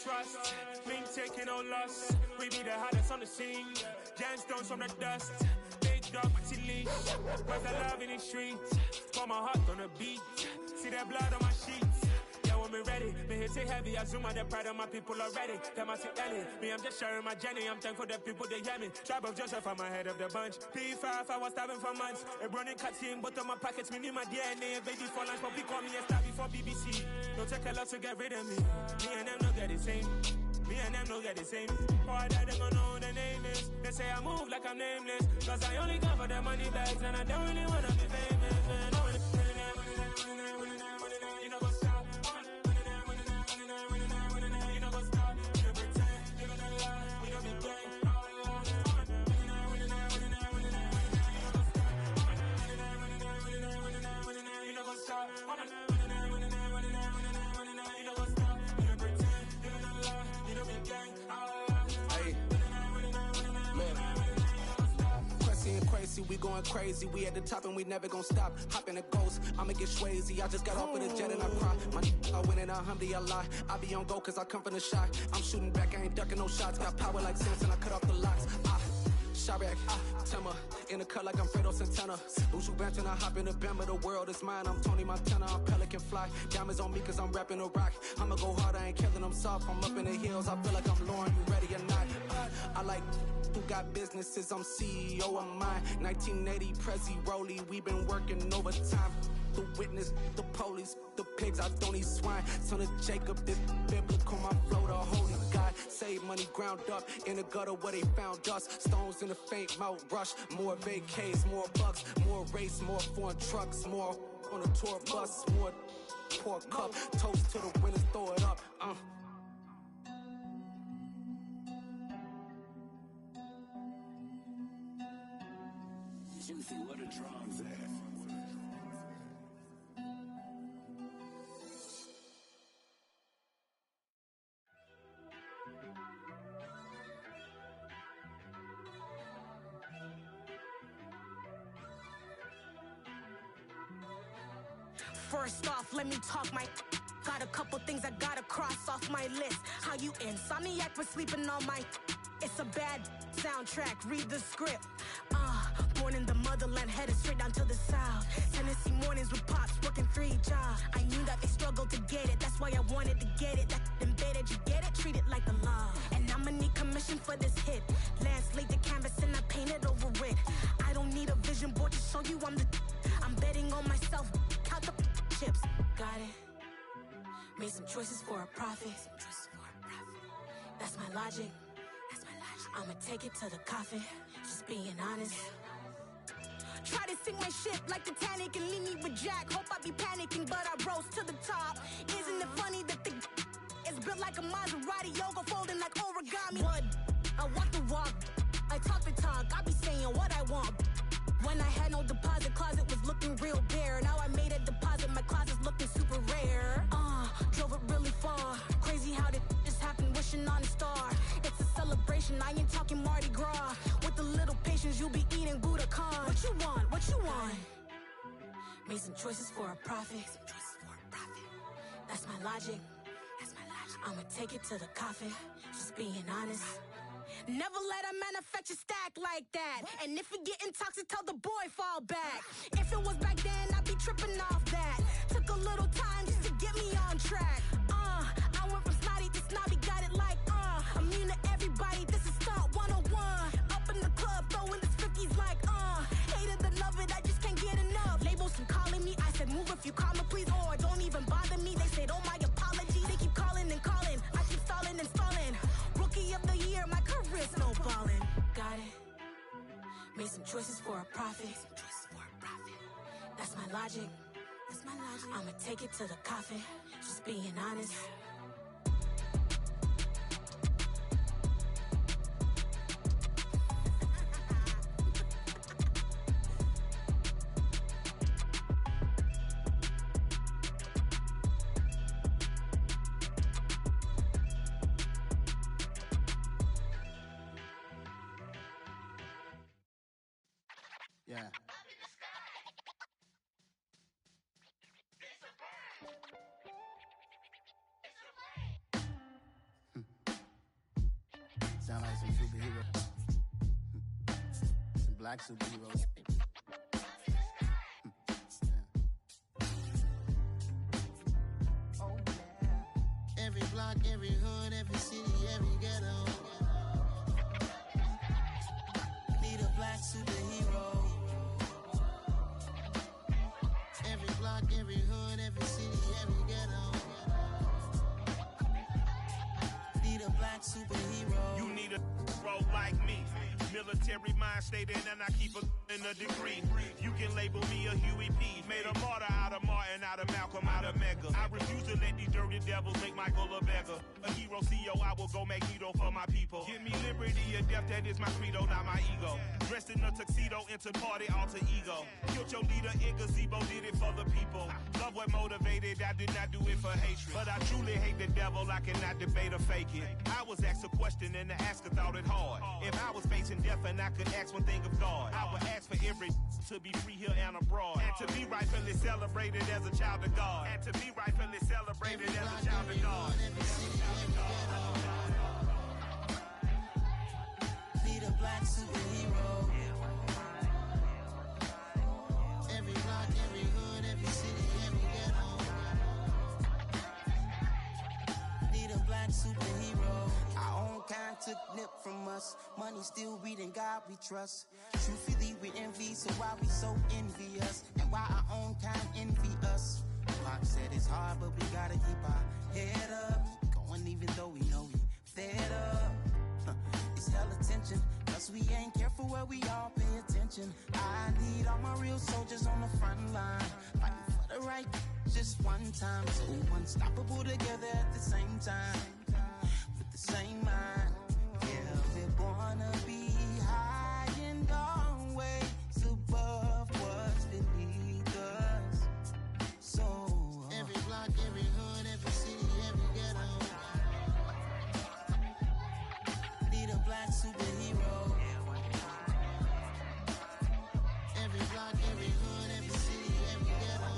Trust, been taking no loss. We be the hardest on the scene. Gemstones from the dust. Big dog with leash. Where's the love in the streets? Pour my heart on the beat. See that blood on my sheets. Yeah, when we ready, me hit it heavy. I zoom out the pride of my people already. Them I see Ellie. Me, I'm just sharing my journey. I'm thankful the people they hear me. Tribe of Joseph, I'm ahead of the bunch. P5, I was starving for months. A running cut in, but on my pockets, me need my DNA. Baby for lunch, but we call me a star before BBC. Don't take a lot to get rid of me. Me and them no get the same. Me and them no get the same. All that they gonna know the name is. They say I move like I'm nameless. Cause I only come for the money bags and I don't really wanna be famous, man. You know what's up? You know what's up? You pretend, you gonna lie, we don't be gay. You know what's up? Crazy, we going crazy. We at the top and we never gonna stop. Hop in a ghost, I'ma get swayzy. I just got off with a jet and I cry. My I win and alhamdulillah. I be on go cause I come from the shot. I'm shooting back, I ain't ducking no shots. Got power like Samson, I cut off the locks. Sharek, Timmer, in the cut like I'm Fredo Santana. Ushu Banton, I hop in the Bama, the world is mine. I'm Tony Montana, I'm Pelican Fly. Diamonds on me cause I'm rapping a rock. I'ma go hard, I ain't killing them soft. I'm up in the hills, I feel like I'm Lauren, you ready or not? I like who got businesses, I'm CEO of mine. 1980 Prezi Rolly, we been working overtime. The witness, the police, the pigs, I don't eat swine. Son of Jacob, this biblical, my flow, the holy God. Save money ground up in the gutter where they found us. Stones in the faint mouth rush. More vacays, more bucks, more race, more foreign trucks, more on a tour bus, more pork cup. Toast to the winners, throw it up. Juicy, what a drums at. First off, let me talk my. Got a couple things I gotta cross off my list. How you insomniac for sleeping on my. It's a bad soundtrack, read the script. Born in the motherland, headed straight down to the south. Tennessee mornings with pops, working 3 jobs. I knew that they struggled to get it, that's why I wanted to get it. That embedded, you get it, treat it like a law. And I'ma need commission for this hit. Lance laid the canvas and I painted over it. I don't need a vision board to show you I'm betting on myself, count the chips. Got it. Made some choices for a profit. That's my logic. I'ma take it to the coffin, just being honest. Try to sink my ship like Titanic and leave me with Jack. Hope I be panicking, but I rose to the top. Isn't it funny that the is built like a Maserati, yoga folding like origami? What? I walk the walk, I talk the talk, I be saying what I want. When I had no deposit, closet was looking real bare. Now I made a deposit, my closet's looking super rare. Drove it really far. Crazy how did this happen, wishing on a star. It's a celebration, I ain't talking Mardi Gras. With a little patience, you'll be eating Budokan. What you want? What you want? Made some choices for a profit. That's my logic. I'ma take it to the coffin, just being honest. Never let a manufacture stack like that. And if it getting toxic, tell the boy fall back. If it was back then, I'd be tripping off that. Took a little time just to get me on track. I went from snotty to snobby, got it like immune to everybody, this is stunt 101. Up in the club, throwing this 50s like hate it and love it, I just can't get enough. Labels keep calling me, I said move if you call me please, or don't even bother me. They said oh my apologies, they keep calling and calling. I keep stalling and stalling. Rookie of the year, my career snowballing. Got it. Made some choices for a profit. That's my logic. I'ma take it to the coffin, just being honest. Yeah. Sound like some superheroes. Some black superheroes. Oh, yeah. Every block, every hood, every city, every ghetto. Need a black superhero. Every block, every hood, every city, every ghetto. Need a black superhero. You need a bro like me. Military mind stated, and I keep a in a degree. You can label me a Huey P. Made a martyr out of Martin, out of Malcolm, out of Mega. I refuse to let these dirty devils make Michael a beggar. A hero CEO, I will go Magneto for my people. Give me liberty or death, that is my credo, not my ego. Dressed in a tuxedo, into party, alter ego. Killed your leader in gazebo, did it for the people. Love what motivated, I did not do it for hatred. But I truly hate the devil, I cannot debate or fake it. I was asked a question and the asker thought it hard. If I was facing death and I could ask one thing of God, I would ask for every to be free here and abroad. And to be rightfully celebrated as a child of God. And to be rightfully celebrated as a child of God. Need a black superhero. Every block, every hood, every city, every ghetto. Need a black superhero. Our own kind took nip from us. Money still reading God we trust. Truthfully we envy, so why we so envious? And why our own kind envy us? Pac said it's hard, but we gotta keep our head up. Going even though we know we fed up. It's hell attention, cause we ain't careful where we all pay attention. I need all my real soldiers on the front line, fighting for the right just one time. So unstoppable together at the same time, with the same mind. Yeah, we're born to be high and always above what's beneath us. So every block, every hood, every city, every ghetto. Need a black superhero. Every block, every hood, every city, every ghetto.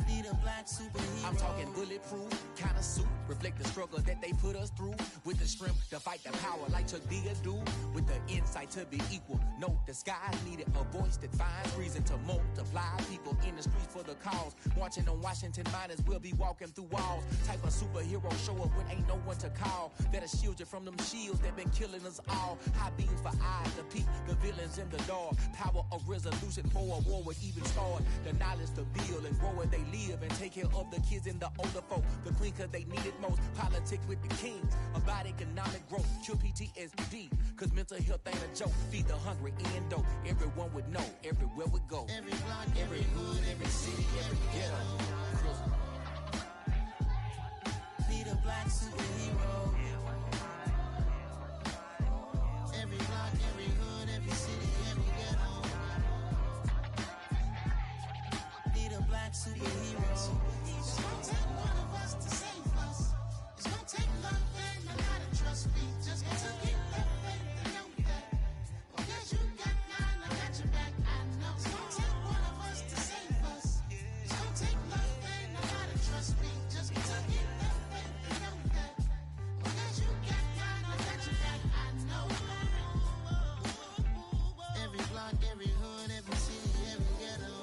Need a black superhero. I'm talking bulletproof kind of suit, reflect the struggle that they put us through. With the strength to fight the power like Chuck D do. With the insight to be equal. No disguise needed, a voice that finds reason to multiply. People in the streets for the cause. Marching on Washington miners, we'll be walking through walls. Type of superhero show up when ain't no one to call. That'll shield you from them shields that been killing us all. High beams for eyes to peek the villains in the dark. Power of resolution for a war would even start. The knowledge to build and grow where they live and take care of the kids and the older folk. The queen cause they need it most. Politics with the kings about economic growth. Cure PTSD cause mental health ain't a joke. Feed the hungry and dope. Everyone would know everywhere we go. Every block, every hood, every city, every ghetto. Need a black superhero. Every block, every hood, every city, every ghetto. Need a black superhero. It's gonna take one of us to save us. It's gonna take love and a lot of trust. We just got to get that faith and know that. Because you got mine, I got your back. I know it's gonna take one of us to save us. It's gonna take love and a lot of trust. We just got to get that faith and know that. Because you got mine, I got your back. I know. Every block, every hood, every city, every ghetto.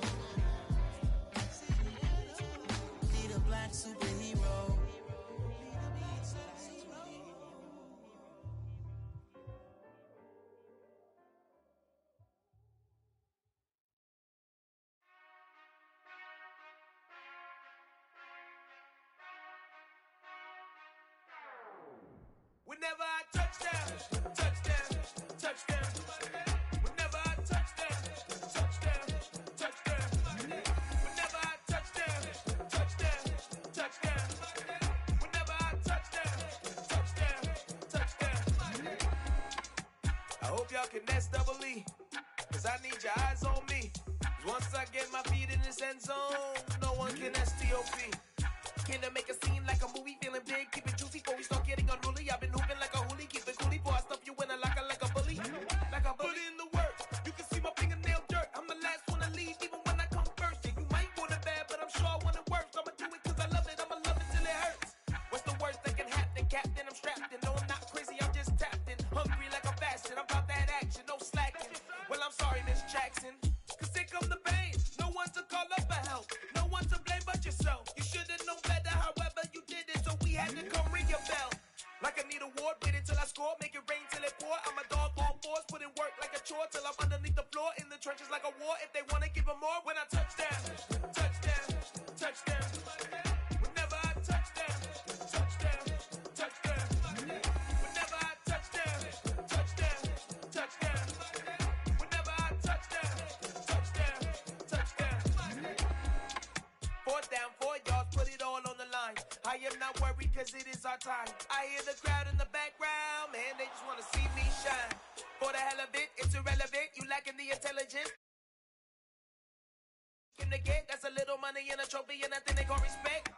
Need a black superhero. Whenever I touchdown, touchdown, touchdown. Whenever I touchdown, touchdown, touchdown. Whenever I touchdown, touchdown, touchdown. Whenever I touchdown, touchdown, touchdown. I hope y'all can S-double-E, cause I need your eyes on me. Once I get my feet in this end zone, no one can S-T-O-P. Can I make a scene like a movie, feeling big, keep it juicy before we start getting unruly. I've been hooping like a hoolie, keep it coolie before I stuff you in a locker like a bully. Like a bully. Put in the work, you can see my fingernail dirt. I'm the last one to leave, even when I come first. Yeah, you might want it bad, but I'm sure I want it worse. I'ma do it cause I love it, I'ma love it till it hurts. What's the worst that can happen, Captain? I'm strapped in, no I'm not crazy, I'm just tapped in. Hungry like a bastard, I'm about that action, no slacking. Well, I'm sorry, Miss Jackson, cause here come the pain. No one to call up for help, no one to blame but yourself. You should've known better, however you did it, so we had to come ring your bell. Like I need a ward, wait until I score, make it rain till it pour. I'm a dog on fours, put in work like a chore till I'm underneath the floor, in the trenches like a war. If they wanna give them more, when I touchdown, touchdown, touchdown. Whenever I touchdown, touchdown, touchdown. Whenever I touchdown. time. I hear the crowd in the background, man, they just wanna see me shine. For the hell of it, it's irrelevant, you lacking the intelligence. Him to get, that's a little money and a trophy and nothing they call respect.